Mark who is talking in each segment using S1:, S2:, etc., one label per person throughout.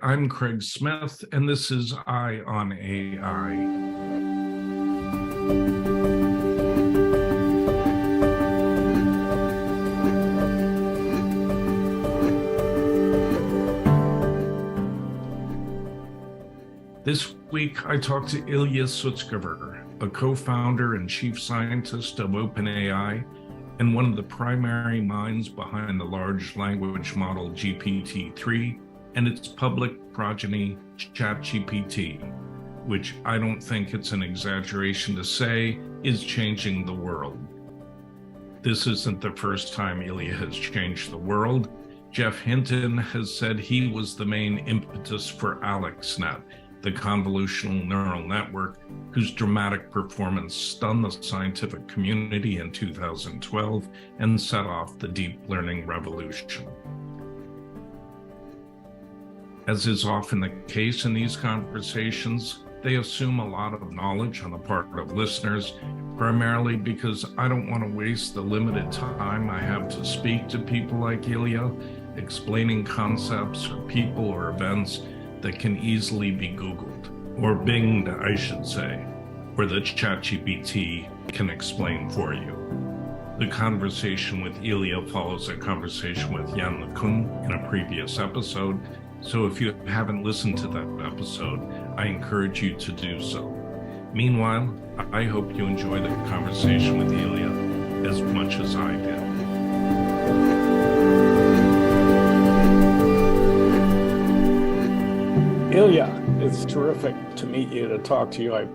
S1: I'm Craig Smith, and this is Eye on AI. This week, I talked to Ilya Switzkerver, a co-founder and chief scientist of OpenAI and one of the primary minds behind the large language model GPT-3 and its public progeny, ChatGPT, which I don't think it's an exaggeration to say is changing the world. This isn't the first time Ilya has changed the world. Geoff Hinton has said he was the main impetus for AlexNet, the convolutional neural network whose dramatic performance stunned the scientific community in 2012 and set off the deep learning revolution. As is often the case in these conversations, they assume a lot of knowledge on the part of listeners, primarily because I don't want to waste the limited time I have to speak to people like Ilya, explaining concepts or people or events that can easily be Googled, or Binged, I should say, or that ChatGPT can explain for you. The conversation with Ilya follows a conversation with Jan LeCun in a previous episode, so if you haven't listened to that episode, I encourage you to do so. Meanwhile, I hope you enjoy the conversation with Ilya as much as I did.
S2: Ilya, it's terrific to meet you, to talk to you. I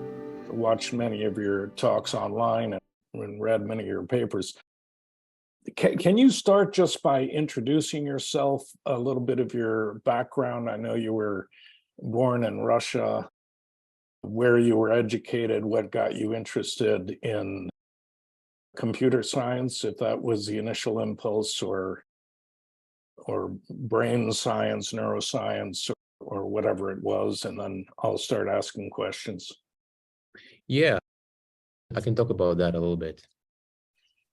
S2: watched many of your talks online and read many of your papers. Can you start just by introducing yourself, a little bit of your background? I know you were born in Russia, where you were educated, what got you interested in computer science, if that was the initial impulse, or brain science, neuroscience, or whatever it was, and then I'll start asking questions.
S3: Yeah, I can talk about that a little bit.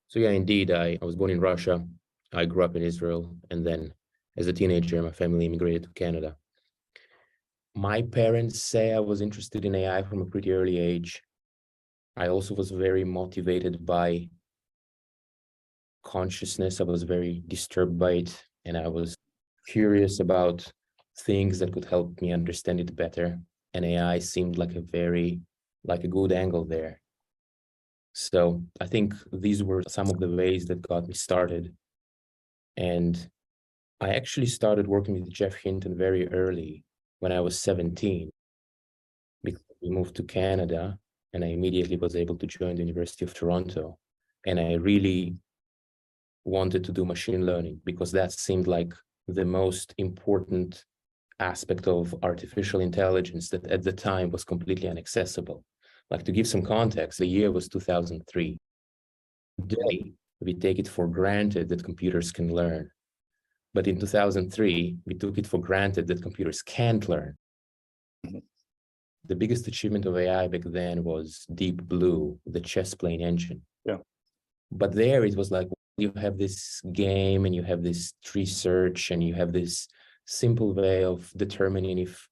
S3: So yeah, indeed, I was born in Russia. I grew up in Israel, and then as a teenager, my family immigrated to Canada. My parents say I was interested in AI from a pretty early age. I also was very motivated by consciousness. I was very disturbed by it, and I was curious about things that could help me understand it better. And AI seemed like a good angle there. So I think these were some of the ways that got me started. And I actually started working with Geoff Hinton very early, when I was 17, because we moved to Canada and I immediately was able to join the University of Toronto. And I really wanted to do machine learning because that seemed like the most important aspect of artificial intelligence that at the time was completely inaccessible. Like, to give some context, the year was 2003. Today, we take it for granted that computers can learn. But in 2003, we took it for granted that computers can't learn. The biggest achievement of AI back then was Deep Blue, the chess playing engine.
S2: Yeah.
S3: But there it was like, you have this game and you have this tree search and you have this simple way of determining if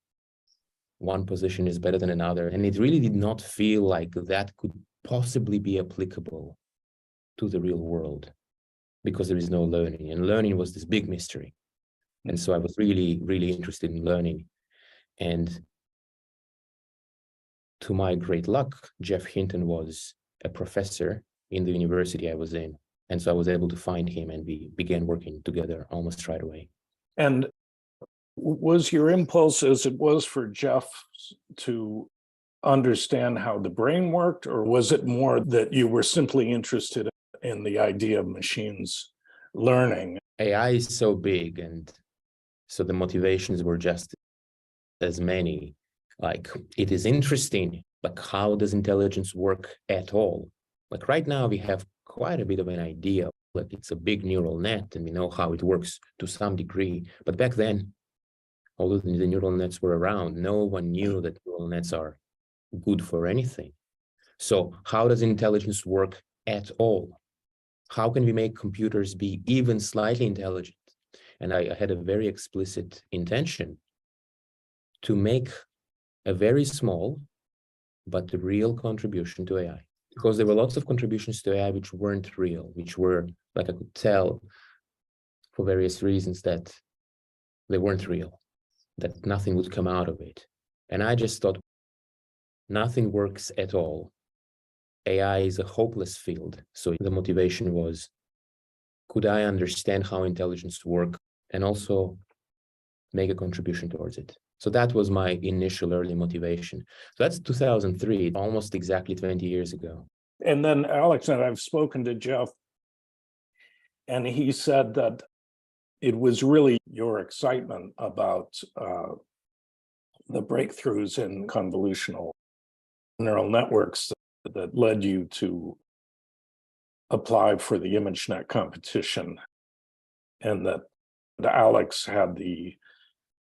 S3: one position is better than another. And it really did not feel like that could possibly be applicable to the real world because there is no learning. And learning was this big mystery. And so I was really, really interested in learning. And to my great luck, Geoff Hinton was a professor in the university I was in. And so I was able to find him and we began working together almost right away.
S2: And was your impulse, as it was for Geoff, to understand how the brain worked, or was it more that you were simply interested in the idea of machines learning?
S3: AI is so big, and so the motivations were just as many. Like, it is interesting, like, how does intelligence work at all? Like, right now we have quite a bit of an idea, like it's a big neural net and we know how it works to some degree. But back then, although the neural nets were around, no one knew that neural nets are good for anything. So how does intelligence work at all? How can we make computers be even slightly intelligent? And I had a very explicit intention to make a very small but real contribution to AI. Because there were lots of contributions to AI which weren't real, which were, like I could tell for various reasons that they weren't real, that nothing would come out of it. And I just thought, nothing works at all. AI is a hopeless field. So the motivation was, could I understand how intelligence works and also make a contribution towards it? So that was my initial early motivation. So that's 2003, almost exactly 20 years ago.
S2: And then Alex, and I've spoken to Jeff, and he said that it was really your excitement about the breakthroughs in convolutional neural networks that led you to apply for the ImageNet competition, and that Alex had the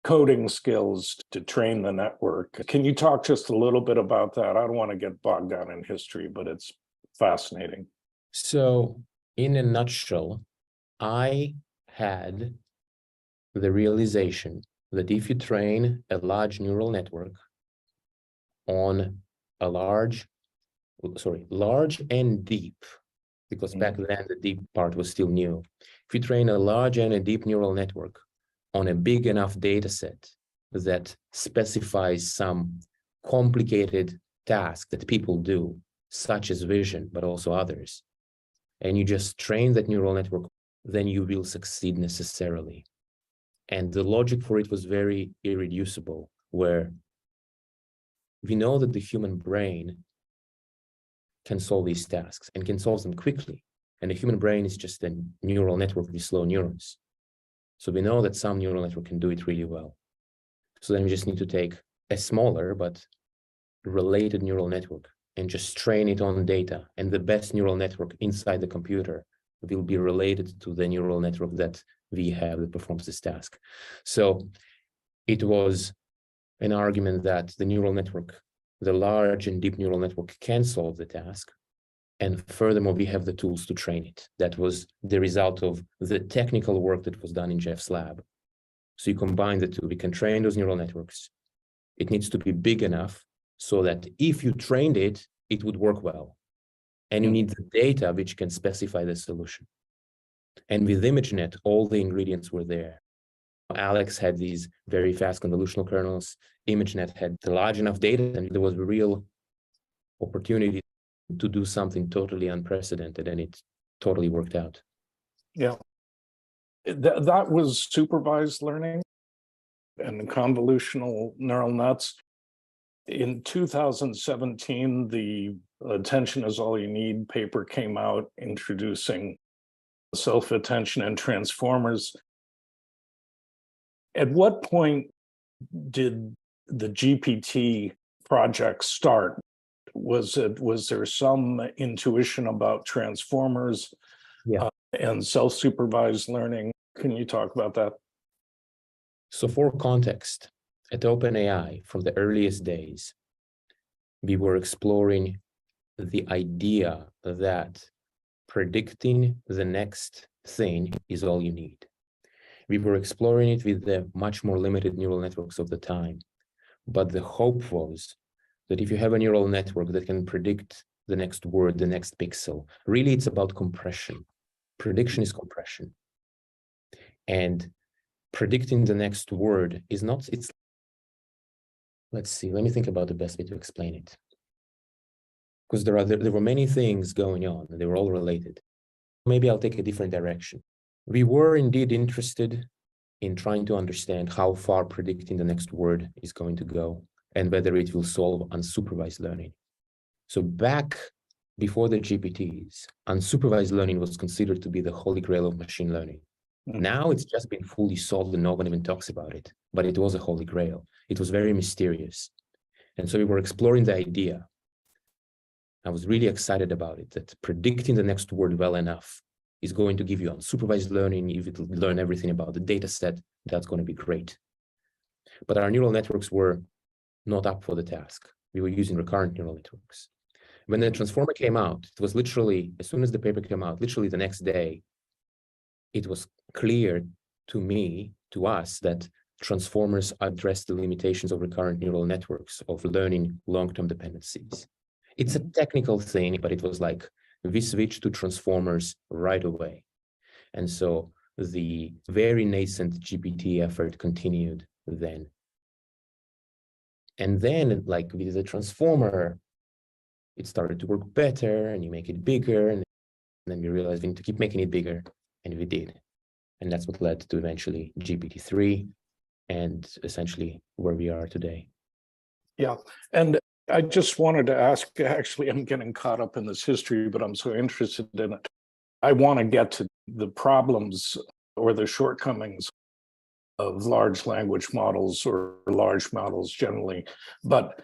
S2: coding skills to train the network. Can you talk just a little bit about that? I don't want to get bogged down in history, but it's fascinating.
S3: So in a nutshell, I had the realization that if you train a large neural network on a large and deep, because back then the deep part was still new. If you train a large and a deep neural network on a big enough data set that specifies some complicated task that people do, such as vision, but also others, and you just train that neural network, then you will succeed necessarily. And the logic for it was very irreducible, where we know that the human brain can solve these tasks and can solve them quickly. And the human brain is just a neural network with slow neurons. So we know that some neural network can do it really well. So then we just need to take a smaller but related neural network and just train it on data. And the best neural network inside the computer will be related to the neural network that we have that performs this task. So it was an argument that the neural network, the large and deep neural network, can solve the task. And furthermore, we have the tools to train it. That was the result of the technical work that was done in Jeff's lab. So you combine the two, we can train those neural networks. It needs to be big enough so that if you trained it, it would work well. And you need the data which can specify the solution. And with ImageNet, all the ingredients were there. Alex had these very fast convolutional kernels. ImageNet had the large enough data, and there was a real opportunity to do something totally unprecedented, and it totally worked out.
S2: Yeah. That was supervised learning and convolutional neural nets. In 2017, the Attention is All You Need paper came out introducing self-attention and transformers. At what point did the GPT project start? Was there some intuition about transformers and self-supervised learning? Can you talk about that?
S3: So for context, at OpenAI, from the earliest days, we were exploring the idea that predicting the next thing is all you need. We were exploring it with the much more limited neural networks of the time. But the hope was that if you have a neural network that can predict the next word, the next pixel, really it's about compression. Prediction is compression. And predicting the next word is not, let's see, let me think about the best way to explain it. Because there were many things going on, and they were all related. Maybe I'll take a different direction. We were indeed interested in trying to understand how far predicting the next word is going to go and whether it will solve unsupervised learning. So back before the GPTs, unsupervised learning was considered to be the holy grail of machine learning. Now it's just been fully solved and no one even talks about it, but it was a holy grail. It was very mysterious. And so we were exploring the idea. I was really excited about it, that predicting the next word well enough is going to give you unsupervised learning. If it will learn everything about the data set, that's going to be great. But our neural networks were not up for the task. We were using recurrent neural networks. When the transformer came out, it was literally, as soon as the paper came out, literally the next day, it was clear to me, to us, that transformers address the limitations of recurrent neural networks of learning long-term dependencies. It's a technical thing, but it was like we switched to transformers right away. And so the very nascent GPT effort continued then. And then, like with the transformer, it started to work better, and you make it bigger, and then we realized we need to keep making it bigger, and we did. And that's what led to eventually GPT-3 and essentially where we are today.
S2: Yeah. And I just wanted to ask, actually, I'm getting caught up in this history, but I'm so interested in it. I want to get to the problems or the shortcomings of large language models or large models generally. But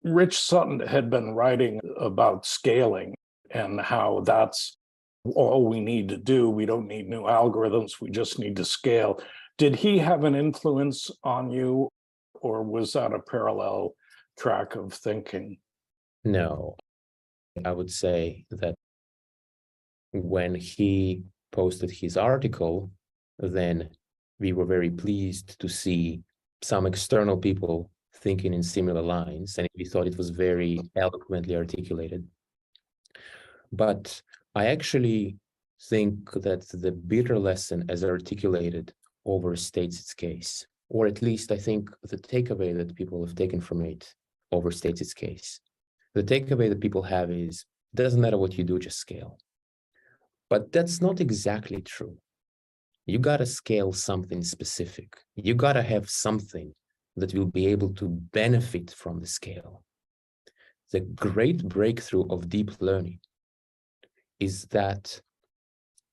S2: Rich Sutton had been writing about scaling and how that's all we need to do. We don't need new algorithms. We just need to scale. Did he have an influence on you, or was that a parallel track of thinking?
S3: No, I would say that when he posted his article, then we were very pleased to see some external people thinking in similar lines, and we thought it was very eloquently articulated. But I actually think that the bitter lesson as articulated overstates its case, or at least I think the takeaway that people have taken from it overstates its case. The takeaway that people have is, it doesn't matter what you do, just scale. But that's not exactly true. You gotta scale something specific. You gotta have something that will be able to benefit from the scale. The great breakthrough of deep learning is that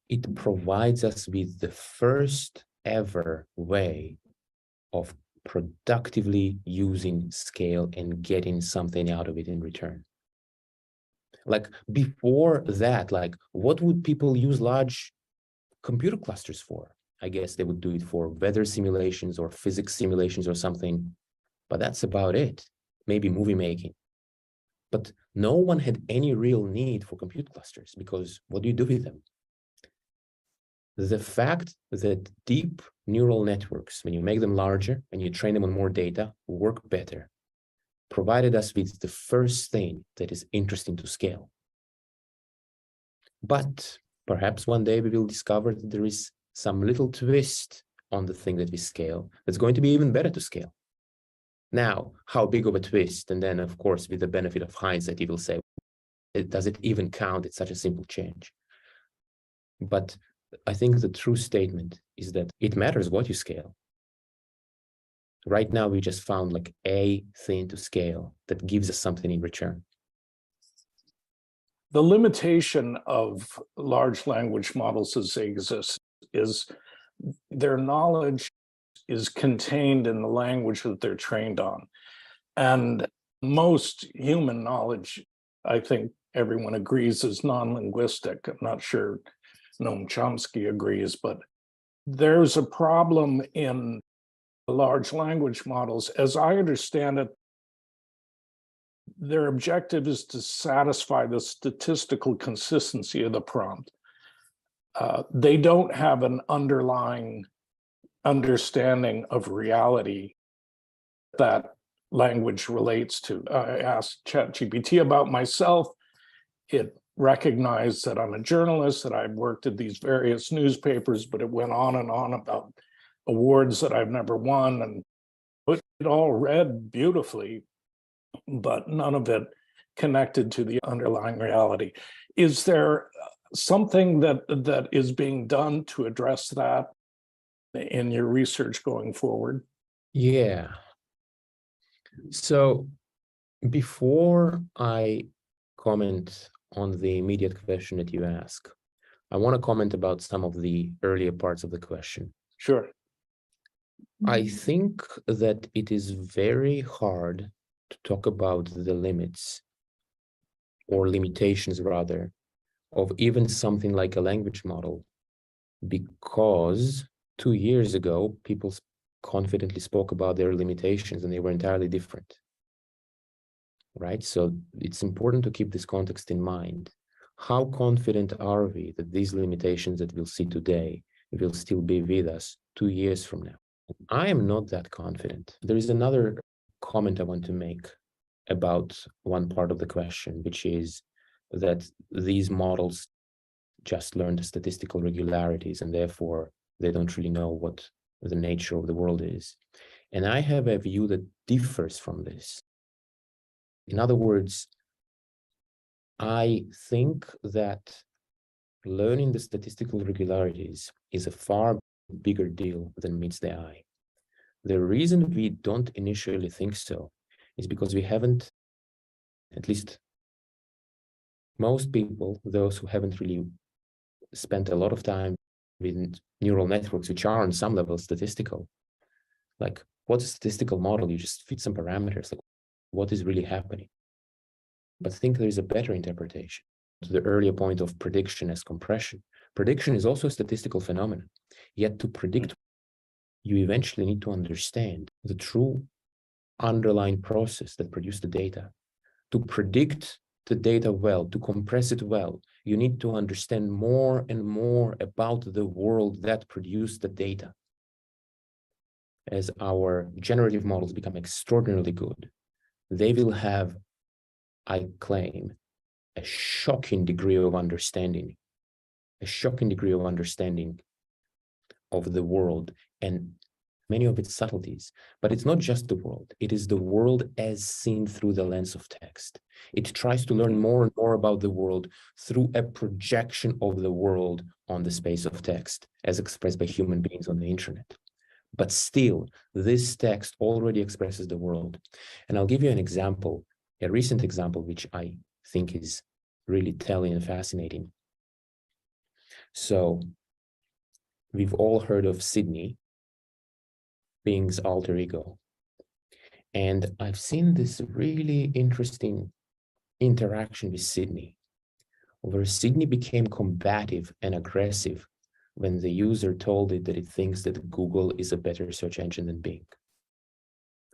S3: it provides us with the first ever way of productively using scale and getting something out of it in return. Like before that, like what would people use large computer clusters for? I guess they would do it for weather simulations or physics simulations or something, but that's about it. Maybe movie making. But no one had any real need for compute clusters, because what do you do with them? The fact that deep neural networks, when you make them larger and you train them on more data, work better, provided us with the first thing that is interesting to scale. But perhaps one day we will discover that there is some little twist on the thing that we scale that's going to be even better to scale. Now, how big of a twist? And then, of course, with the benefit of hindsight, you will say, does it even count? It's such a simple change. But I think the true statement is that it matters what you scale. Right now, we just found like a thing to scale that gives us something in return.
S2: The limitation of large language models as they exist is their knowledge is contained in the language that they're trained on. And most human knowledge, I think everyone agrees, is non-linguistic. I'm not sure Noam Chomsky agrees, but there's a problem in large language models. As I understand it, their objective is to satisfy the statistical consistency of the prompt. They don't have an underlying understanding of reality that language relates to. I asked ChatGPT about myself. It recognized that I'm a journalist, that I've worked at these various newspapers, but it went on and on about awards that I've never won, and it all read beautifully, but none of it connected to the underlying reality. Is there something that is being done to address that in your research going forward?
S3: Yeah. So before I comment on the immediate question that you ask, I want to comment about some of the earlier parts of the question.
S2: Sure.
S3: I think that it is very hard to talk about the limits, or limitations rather, of even something like a language model, because 2 years ago, people confidently spoke about their limitations and they were entirely different, right? So it's important to keep this context in mind. How confident are we that these limitations that we'll see today will still be with us 2 years from now? I am not that confident. There is another comment I want to make about one part of the question, which is that these models just learn the statistical regularities and therefore they don't really know what the nature of the world is. And I have a view that differs from this. In other words, I think that learning the statistical regularities is a far bigger deal than meets the eye. The reason we don't initially think so is because we haven't, at least most people, those who haven't really spent a lot of time with neural networks, which are on some level statistical, like what's a statistical model? You just feed some parameters, like what is really happening? But I think there is a better interpretation. To the earlier point of prediction as compression, prediction is also a statistical phenomenon. Yet to predict, you eventually need to understand the true underlying process that produced the data. To predict the data well, to compress it well, you need to understand more and more about the world that produced the data. As our generative models become extraordinarily good, they will have, I claim, a shocking degree of understanding of the world and many of its subtleties. But it's not just the world. It is the world as seen through the lens of text. It tries to learn more and more about the world through a projection of the world on the space of text, as expressed by human beings on the internet. But still, this text already expresses the world. And I'll give you an example, a recent example, which I think is really telling and fascinating. So we've all heard of Sydney, Bing's alter ego. And I've seen this really interesting interaction with Sydney, where Sydney became combative and aggressive when the user told it that it thinks that Google is a better search engine than Bing.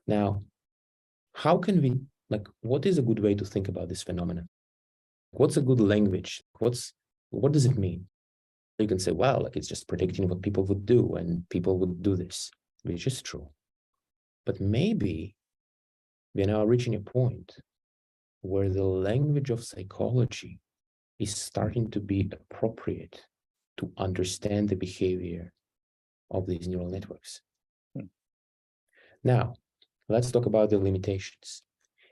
S3: Now, how can we, what is a good way to think about this phenomenon? What's a good language? What does it mean? You can say, well, it's just predicting what people would do, and people would do this, which is true. But maybe we're now reaching a point where the language of psychology is starting to be appropriate to understand the behavior of these neural networks. Now, let's talk about the limitations.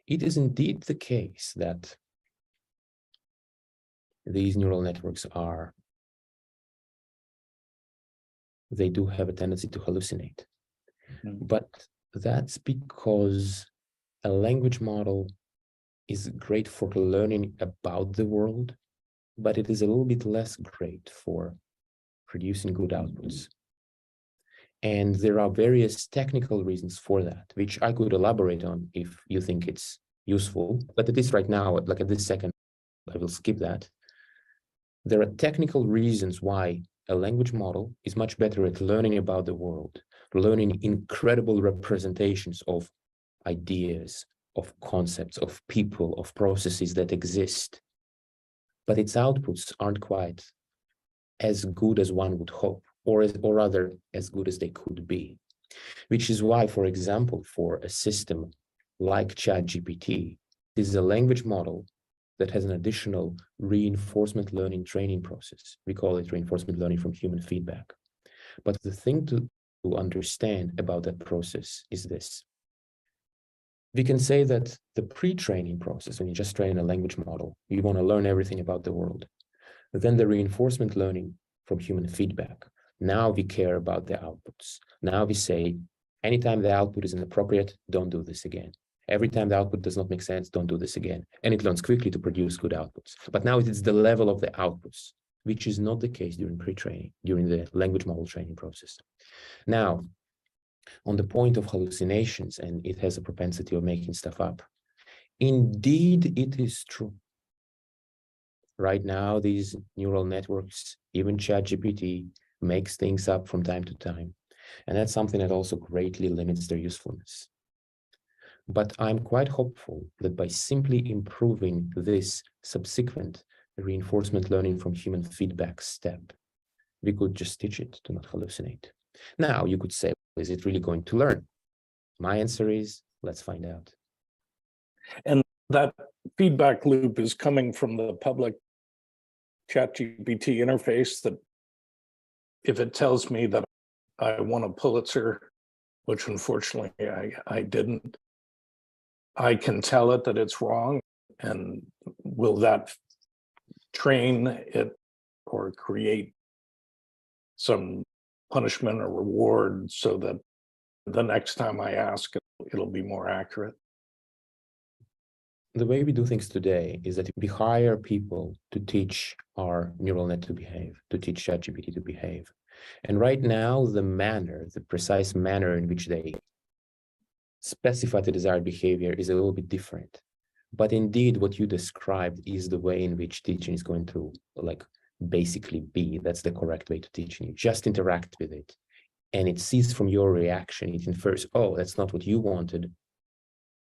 S3: It is indeed the case that these neural networks they do have a tendency to hallucinate. But that's because a language model is great for learning about the world, but it is a little bit less great for producing good outputs. And there are various technical reasons for that, which I could elaborate on if you think it's useful. But at least right now, at this second, I will skip that. There are technical reasons why a language model is much better at learning about the world, learning incredible representations of ideas, of concepts, of people, of processes that exist. But its outputs aren't quite as good as one would hope, or rather as good as they could be. Which is why, for example, for a system like ChatGPT, this is a language model that has an additional reinforcement learning training process. We call it reinforcement learning from human feedback. But the thing to understand about that process is this. We can say that the pre-training process, when you just train a language model, you want to learn everything about the world. Then the reinforcement learning from human feedback. Now we care about the outputs. Now we say, anytime the output is inappropriate, don't do this again. Every time the output does not make sense, don't do this again. And it learns quickly to produce good outputs. But now it's the level of the outputs, which is not the case during pre-training, during the language model training process. Now, on the point of hallucinations, and it has a propensity of making stuff up, indeed, it is true. Right now, these neural networks, even ChatGPT, makes things up from time to time. And that's something that also greatly limits their usefulness. But I'm quite hopeful that by simply improving this subsequent reinforcement learning from human feedback step, we could just teach it to not hallucinate. Now, you could say, Is it really going to learn? My answer is, let's find out.
S2: And that feedback loop is coming from the public ChatGPT interface, that if it tells me that I won a Pulitzer, which unfortunately I didn't, I can tell it that it's wrong. And will that train it or create some punishment or reward so that the next time I ask, it'll be more accurate?
S3: The way we do things today is that we hire people to teach our neural net to behave, to teach ChatGPT to behave. And right now, the precise manner in which they specify the desired behavior is a little bit different. But indeed, what you described is the way in which teaching is going to basically be. That's the correct way to teach. You just interact with it. And it sees from your reaction, it infers, oh, that's not what you wanted.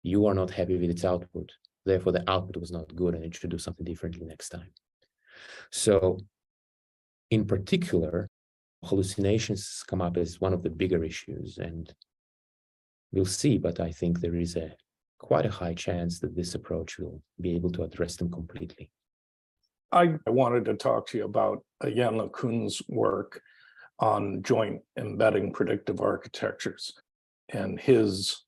S3: You are not happy with its output. Therefore, the output was not good and it should do something differently next time. So in particular, hallucinations come up as one of the bigger issues, and we'll see, but I think there is quite a high chance that this approach will be able to address them completely.
S2: I wanted to talk to you about Jan LeCun's work on joint embedding predictive architectures and his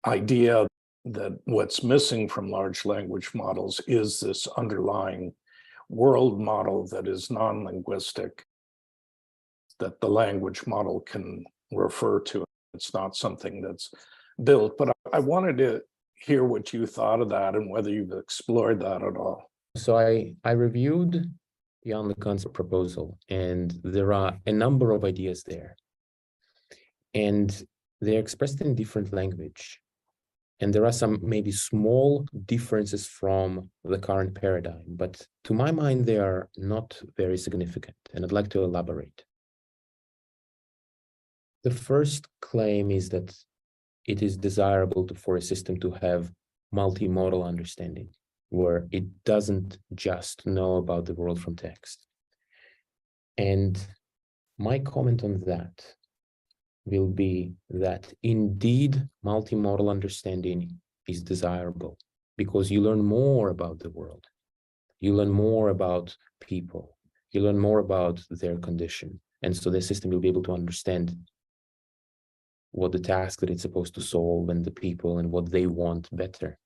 S2: idea that what's missing from large language models is this underlying world model that is non-linguistic, that the language model can refer to. It's not something that's built, but I wanted to hear what you thought of that and whether you've explored that at all.
S3: So I reviewed Jan LeCun's proposal, and there are a number of ideas there. And they're expressed in different language. And there are some maybe small differences from the current paradigm, but to my mind, they are not very significant, and I'd like to elaborate. The first claim is that it is desirable for a system to have multimodal understanding, where it doesn't just know about the world from text. And my comment on that will be that indeed multimodal understanding is desirable because you learn more about the world. You learn more about people. You learn more about their condition. And so the system will be able to understand what the task that it's supposed to solve and the people and what they want better.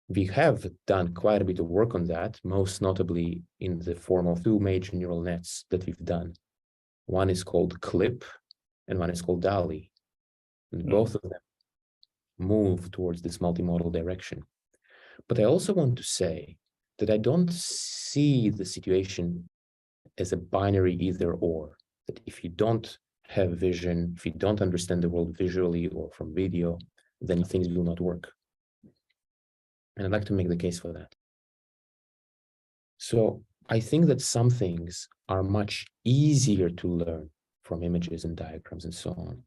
S3: We have done quite a bit of work on that, most notably in the form of two major neural nets that we've done. One is called CLIP, and one is called DALI. And both of them move towards this multimodal direction. But I also want to say that I don't see the situation as a binary either or, that if you don't have vision, if you don't understand the world visually or from video, then things will not work. And I'd like to make the case for that. So I think that some things are much easier to learn from images and diagrams and so on.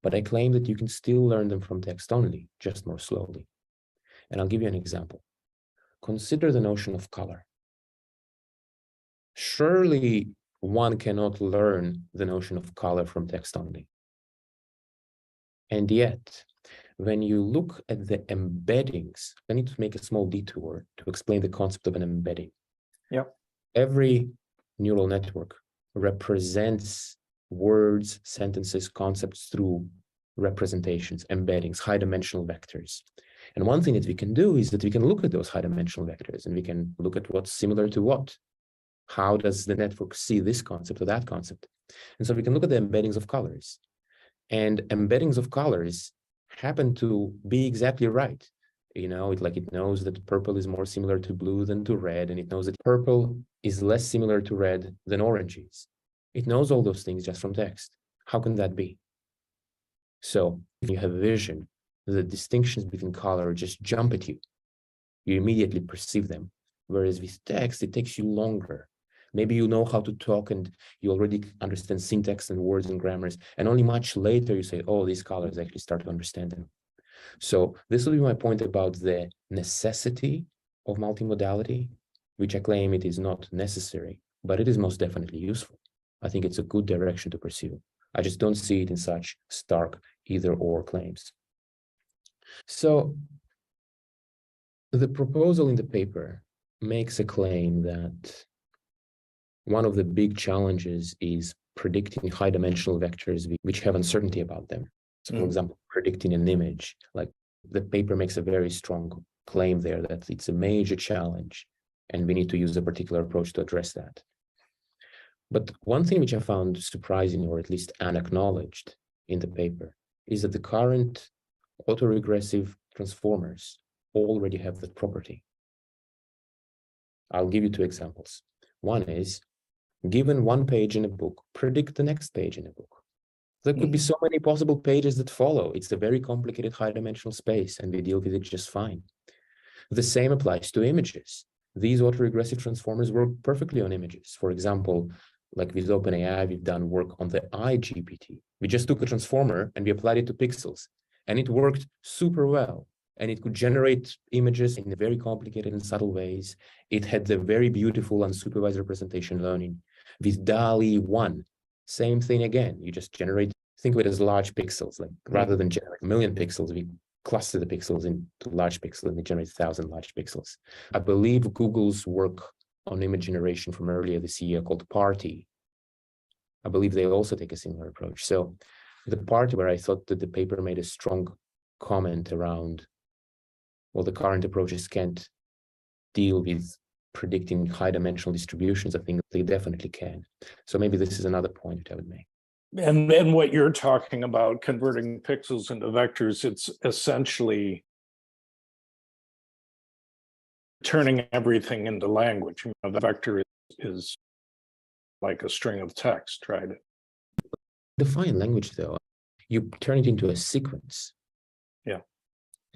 S3: But I claim that you can still learn them from text only, just more slowly. And I'll give you an example. Consider the notion of color. Surely one cannot learn the notion of color from text only. And yet, when you look at the embeddings, I need to make a small detour to explain the concept of an embedding.
S2: Yeah.
S3: Every neural network represents words, sentences, concepts through representations, embeddings, high-dimensional vectors. And one thing that we can do is that we can look at those high-dimensional vectors and we can look at what's similar to what. How does the network see this concept or that concept? And so we can look at the embeddings of colors. And embeddings of colors happen to be exactly right. You know, it knows that purple is more similar to blue than to red, and it knows that purple is less similar to red than orange is. It knows all those things just from text. How can that be? So if you have vision, the distinctions between color just jump at you. You immediately perceive them. Whereas with text, it takes you longer. Maybe you know how to talk and you already understand syntax and words and grammars, and only much later you say, oh, these colors, actually start to understand them. So this will be my point about the necessity of multimodality, which I claim it is not necessary, but it is most definitely useful. I think it's a good direction to pursue. I just don't see it in such stark either or claims. So the proposal in the paper makes a claim that one of the big challenges is predicting high dimensional vectors which have uncertainty about them. So for example, predicting an image, like the paper makes a very strong claim there that it's a major challenge and we need to use a particular approach to address that. But one thing which I found surprising, or at least unacknowledged in the paper, is that the current autoregressive transformers already have that property. I'll give you two examples. One is, given one page in a book, predict the next page in a book. There could be so many possible pages that follow. It's a very complicated high-dimensional space, and we deal with it just fine. The same applies to images. These autoregressive transformers work perfectly on images. For example, like with OpenAI, we've done work on the GPT. We just took a transformer and we applied it to pixels, and it worked super well. And it could generate images in very complicated and subtle ways. It had the very beautiful unsupervised representation learning. With DALL-E 1, same thing again. You just generate, think of it as large pixels, like rather than generate a million pixels, we cluster the pixels into large pixels and we generate 1,000 large pixels. I believe Google's work on image generation from earlier this year called Party, I believe they also take a similar approach. So the part where I thought that the paper made a strong comment around, well, the current approaches can't deal with predicting high dimensional distributions, I think they definitely can. So maybe this is another point that I would make.
S2: And then what you're talking about, converting pixels into vectors, it's essentially turning everything into language. You know, the vector is like a string of text, right?
S3: Define language, though. You turn it into a sequence.
S2: Yeah.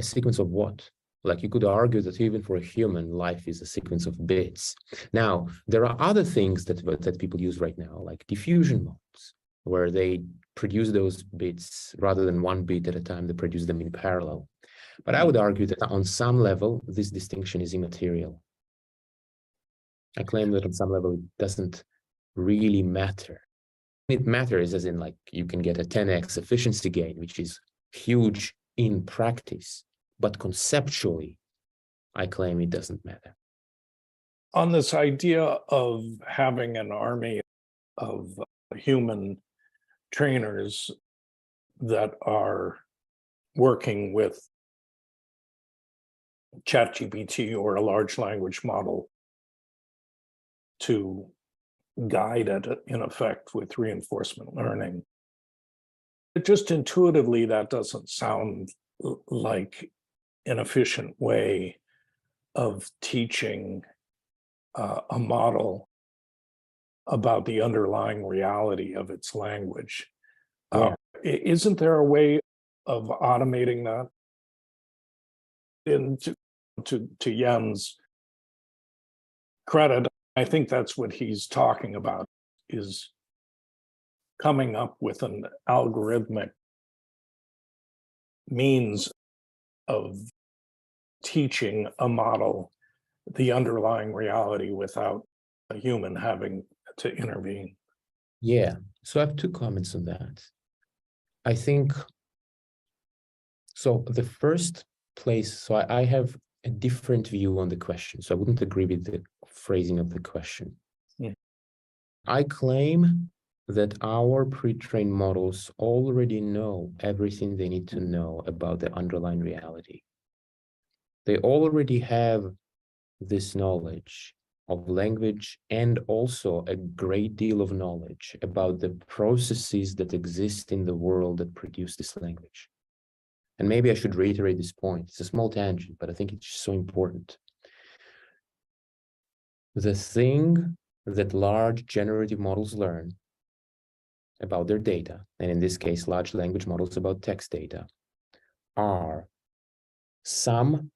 S3: A sequence of what? Like you could argue that even for a human, life is a sequence of bits. Now, there are other things that people use right now, like diffusion modes, where they produce those bits rather than one bit at a time, they produce them in parallel. But I would argue that on some level, this distinction is immaterial. I claim that on some level, it doesn't really matter. It matters as in like you can get a 10x efficiency gain, which is huge in practice. But conceptually, I claim it doesn't matter.
S2: On this idea of having an army of human trainers that are working with ChatGPT or a large language model to guide it, in effect, with reinforcement learning, just intuitively, that doesn't sound like an efficient way of teaching a model about the underlying reality of its language.
S3: Yeah.
S2: Isn't there a way of automating that? And to Jens' credit, I think that's what he's talking about, is coming up with an algorithmic means of teaching a model the underlying reality without a human having to intervene.
S3: Yeah, so I have two comments on that. I think, so the first place, so I have a different view on the question, so I wouldn't agree with the phrasing of the question.
S2: Yeah.
S3: I claim that our pre-trained models already know everything they need to know about the underlying reality. They already have this knowledge of language and also a great deal of knowledge about the processes that exist in the world that produce this language. And maybe I should reiterate this point. It's a small tangent, but I think it's so important. The thing that large generative models learn about their data, and in this case, large language models about text data, are some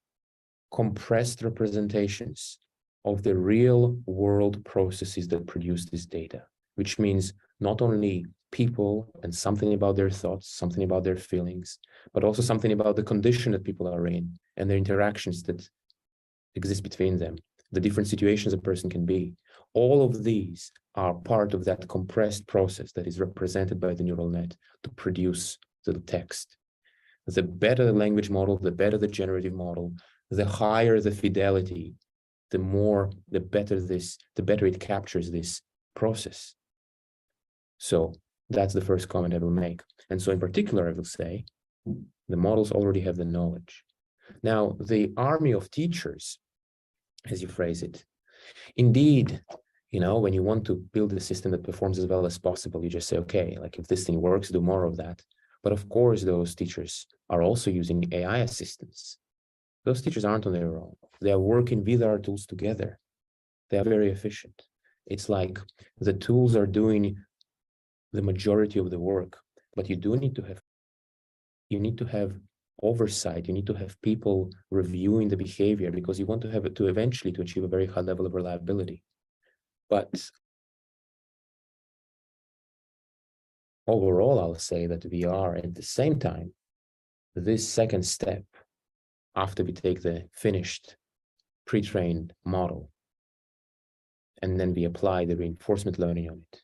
S3: compressed representations of the real world processes that produce this data, which means not only people and something about their thoughts, something about their feelings, but also something about the condition that people are in and the interactions that exist between them, the different situations a person can be. All of these are part of that compressed process that is represented by the neural net to produce the text. The better the language model, the better the generative model, the higher the fidelity, the better it captures this process. So that's the first comment I will make. And so in particular, I will say, the models already have the knowledge. Now, the army of teachers, as you phrase it, indeed, when you want to build a system that performs as well as possible, you just say, okay, like if this thing works, do more of that. But of course, those teachers are also using AI assistants. Those teachers aren't on their own. They are working with our tools together. They are very efficient. It's like the tools are doing the majority of the work, but you need to have oversight. You need to have people reviewing the behavior, because you want to have it to eventually to achieve a very high level of reliability. But overall, I'll say that we are at the same time, this second step, after we take the finished pre-trained model, and then we apply the reinforcement learning on it,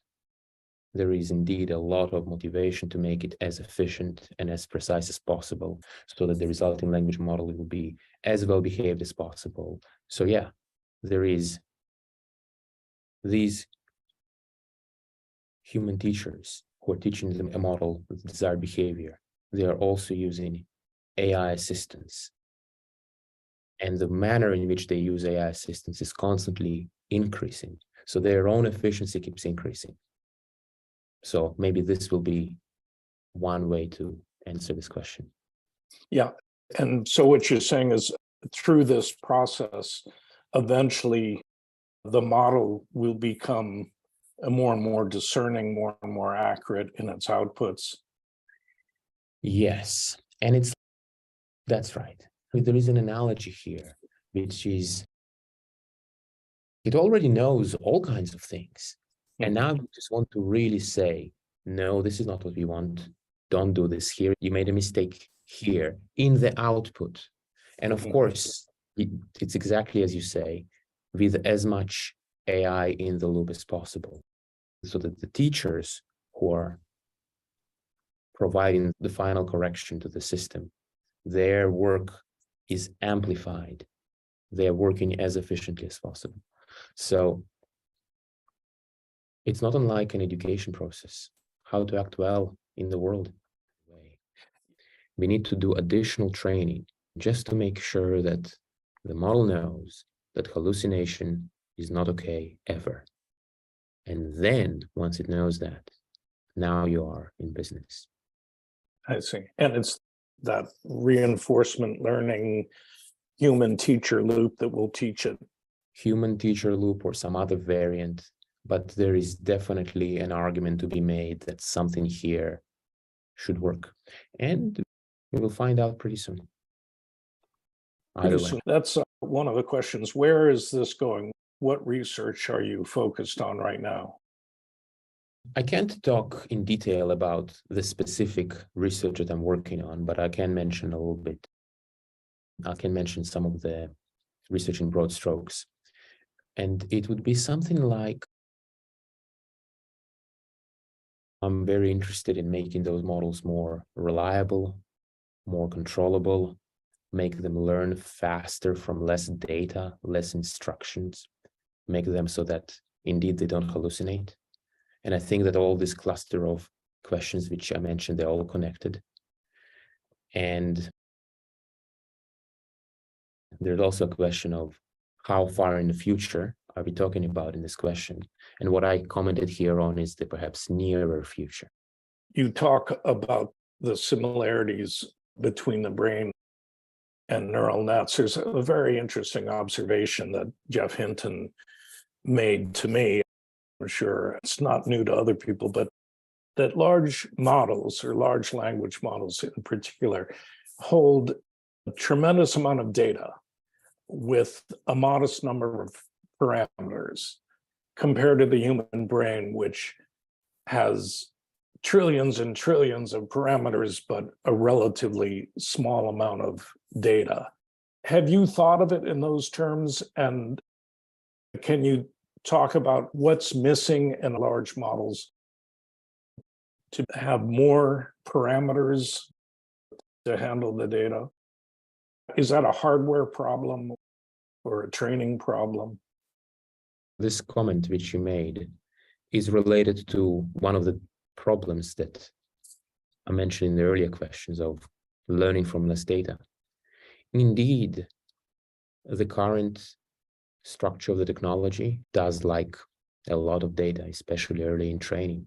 S3: there is indeed a lot of motivation to make it as efficient and as precise as possible, so that the resulting language model will be as well behaved as possible. So yeah, there is these human teachers who are teaching them a model with desired behavior. They are also using AI assistants. And the manner in which they use AI assistants is constantly increasing. So their own efficiency keeps increasing. So maybe this will be one way to answer this question.
S2: Yeah. And so what you're saying is, through this process, eventually the model will become more and more discerning, more and more accurate in its outputs.
S3: Yes, and that's right. There is an analogy here, which is it already knows all kinds of things. And now you just want to really say, no, this is not what we want. Don't do this here. You made a mistake here in the output. And of course, it's exactly as you say, with as much AI in the loop as possible, so that the teachers who are providing the final correction to the system, their work is amplified. They're working as efficiently as possible. So it's not unlike an education process, how to act well in the world. We need to do additional training just to make sure that the model knows that hallucination is not okay ever. And then once it knows that, now you are in business.
S2: I see. And it's that reinforcement learning human teacher loop that will teach it.
S3: Human teacher loop or some other variant, but there is definitely an argument to be made that something here should work. And we will find out pretty soon. Either way.
S2: That's one of the questions. Where is this going? What research are you focused on right now?
S3: I can't talk in detail about the specific research that I'm working on, but I can mention a little bit. I can mention some of the research in broad strokes. And it would be something like, I'm very interested in making those models more reliable, more controllable, make them learn faster from less data, less instructions, make them so that indeed they don't hallucinate. And I think that all this cluster of questions which I mentioned, they're all connected. And there's also a question of how far in the future are we talking about in this question? And what I commented here on is the perhaps nearer future.
S2: You talk about the similarities between the brain and neural nets. There's a very interesting observation that Jeff Hinton made to me. I'm sure it's not new to other people, but that large models, or large language models in particular, hold a tremendous amount of data with a modest number of parameters compared to the human brain, which has trillions and trillions of parameters, but a relatively small amount of data. Have you thought of it in those terms? And can you talk about what's missing in large models to have more parameters to handle the data? Is that a hardware problem or a training problem?
S3: This comment which you made is related to one of the problems that I mentioned in the earlier questions of learning from less data. Indeed, the current structure of the technology does like a lot of data, especially early in training.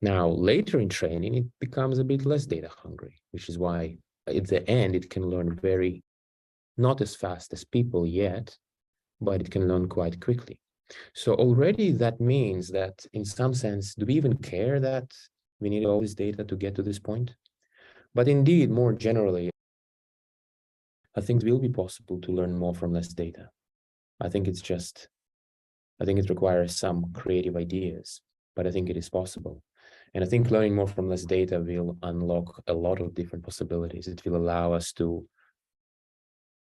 S3: Now, later in training, it becomes a bit less data hungry, which is why at the end, it can learn not as fast as people yet, but it can learn quite quickly. So already that means that in some sense, do we even care that we need all this data to get to this point? But indeed, more generally, I think it will be possible to learn more from less data. I think it requires some creative ideas, but I think it is possible. And I think learning more from less data will unlock a lot of different possibilities. It will allow us to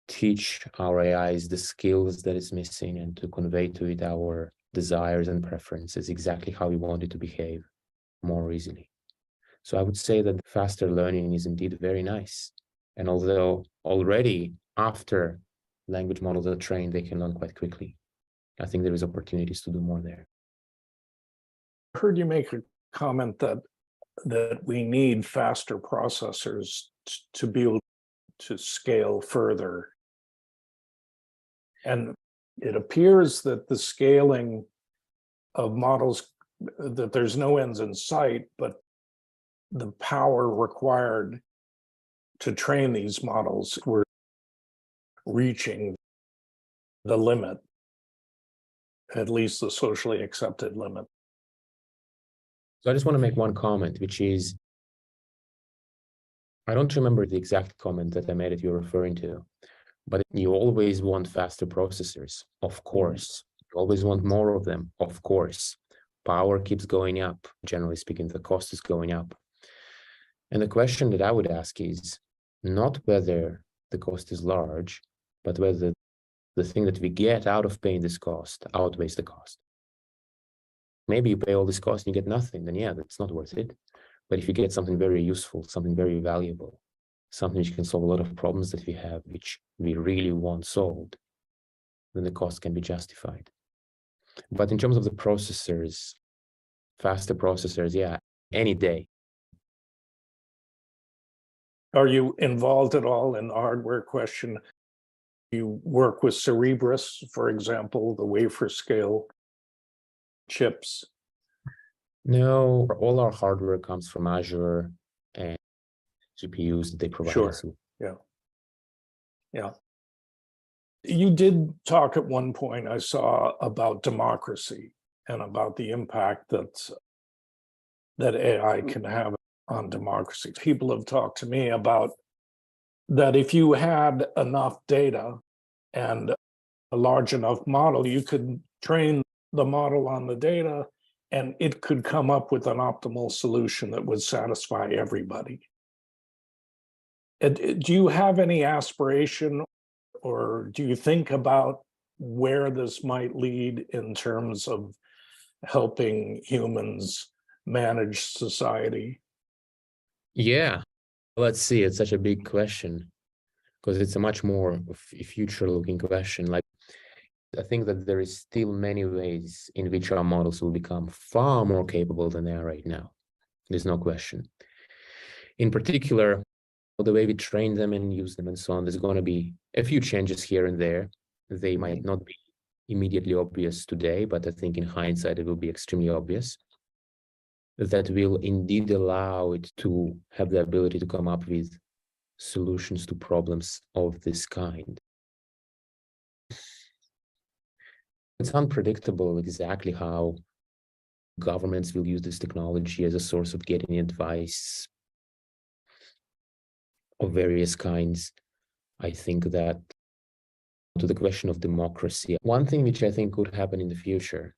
S3: teach our AIs the skills that it's missing and to convey to it our desires and preferences, exactly how we want it to behave more easily. So I would say that faster learning is indeed very nice. And although already after language models are trained, they can learn quite quickly, I think there is opportunities to do more there.
S2: I heard you make a comment that we need faster processors to be able to scale further. And it appears that the scaling of models, that there's no ends in sight, but the power required to train these models, we're reaching the limit, at least the socially accepted limit.
S3: So I just want to make one comment, which is, I don't remember the exact comment that I made that you're referring to, but you always want faster processors, of course. You always want more of them, of course. Power keeps going up. Generally speaking, the cost is going up. And the question that I would ask is not whether the cost is large, but whether the thing that we get out of paying this cost outweighs the cost. Maybe you pay all this cost and you get nothing, then yeah, that's not worth it. But if you get something very useful, something very valuable, something which can solve a lot of problems that we have, which we really want solved, then the cost can be justified. But in terms of the processors, faster processors, yeah, any day.
S2: Are you involved at all in the hardware question? You work with Cerebras, for example, the wafer scale chips?
S3: No, all our hardware comes from Azure and GPUs that they provide us with.
S2: Yeah. You did talk at one point, I saw, about democracy and about the impact that AI can have on democracy. People have talked to me about that if you had enough data and a large enough model, you could train the model on the data and it could come up with an optimal solution that would satisfy everybody. Do you have any aspiration, or do you think about where this might lead in terms of helping humans manage society?
S3: Yeah, let's see. It's such a big question because it's a much more future-looking question. Like, I think that there is still many ways in which our models will become far more capable than they are right now. There's no question. In particular, the way we train them and use them and so on, there's going to be a few changes here and there. They might not be immediately obvious today, but I think in hindsight, it will be extremely obvious. That will indeed allow it to have the ability to come up with solutions to problems of this kind. It's unpredictable exactly how governments will use this technology as a source of getting advice of various kinds. I think that to the question of democracy, one thing which I think could happen in the future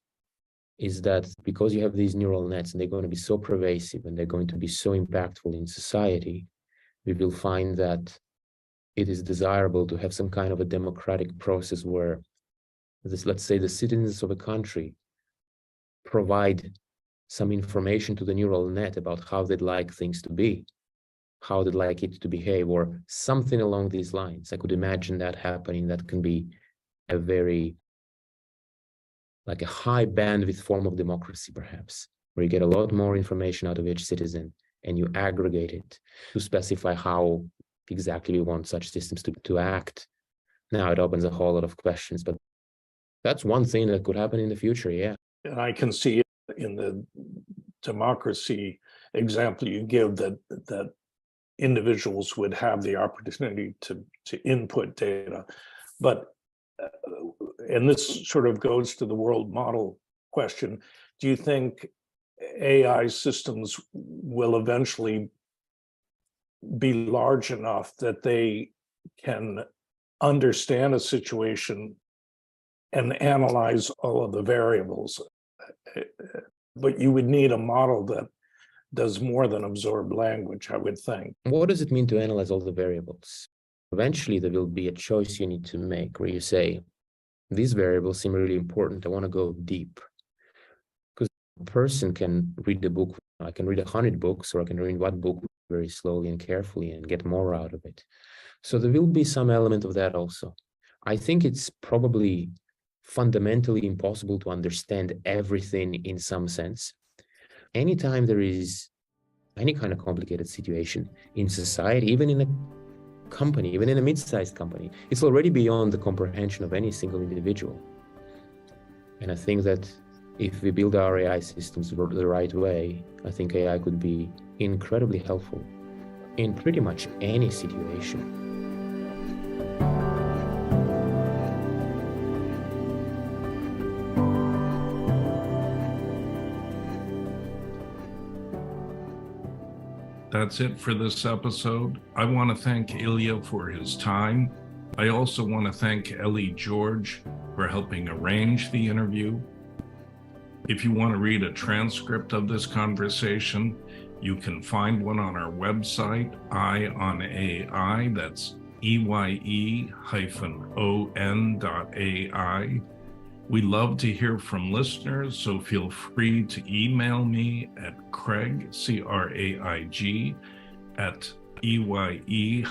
S3: is that because you have these neural nets and they're going to be so pervasive and they're going to be so impactful in society, we will find that it is desirable to have some kind of a democratic process where this, let's say the citizens of a country provide some information to the neural net about how they'd like things to be, how they'd like it to behave, or something along these lines. I could imagine that happening. That can be a very, like a high bandwidth form of democracy, perhaps, where you get a lot more information out of each citizen and you aggregate it to specify how exactly we want such systems to act. Now it opens a whole lot of questions, but that's one thing that could happen in the future, yeah.
S2: And I can see it in the democracy example you give that individuals would have the opportunity to input data. But, and this sort of goes to the world model question, do you think AI systems will eventually be large enough that they can understand a situation and analyze all of the variables? But you would need a model that does more than absorb language, I would think.
S3: What does it mean to analyze all the variables? Eventually, there will be a choice you need to make where you say, these variables seem really important. I want to go deep. Because a person can read the book. I can read 100 books, or I can read one book very slowly and carefully and get more out of it. So there will be some element of that also. I think it's probably fundamentally impossible to understand everything in some sense. Anytime there is any kind of complicated situation in society, even in a company, even in a mid-sized company, it's already beyond the comprehension of any single individual. And I think that if we build our AI systems the right way, I think AI could be incredibly helpful in pretty much any situation.
S1: That's it for this episode. I want to thank Ilya for his time. I also want to thank Ellie George for helping arrange the interview. If you want to read a transcript of this conversation, you can find one on our website, Eye on AI. That's EYE-ON.AI. We love to hear from listeners, so feel free to email me at Craig, C-R-A-I-G, at EYE-ON.AI.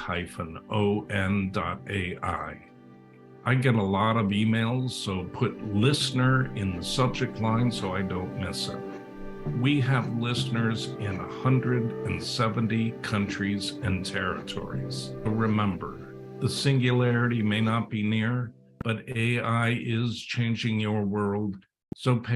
S1: I get a lot of emails, so put listener in the subject line so I don't miss it. We have listeners in 170 countries and territories. So remember, the singularity may not be near, but AI is changing your world, so pay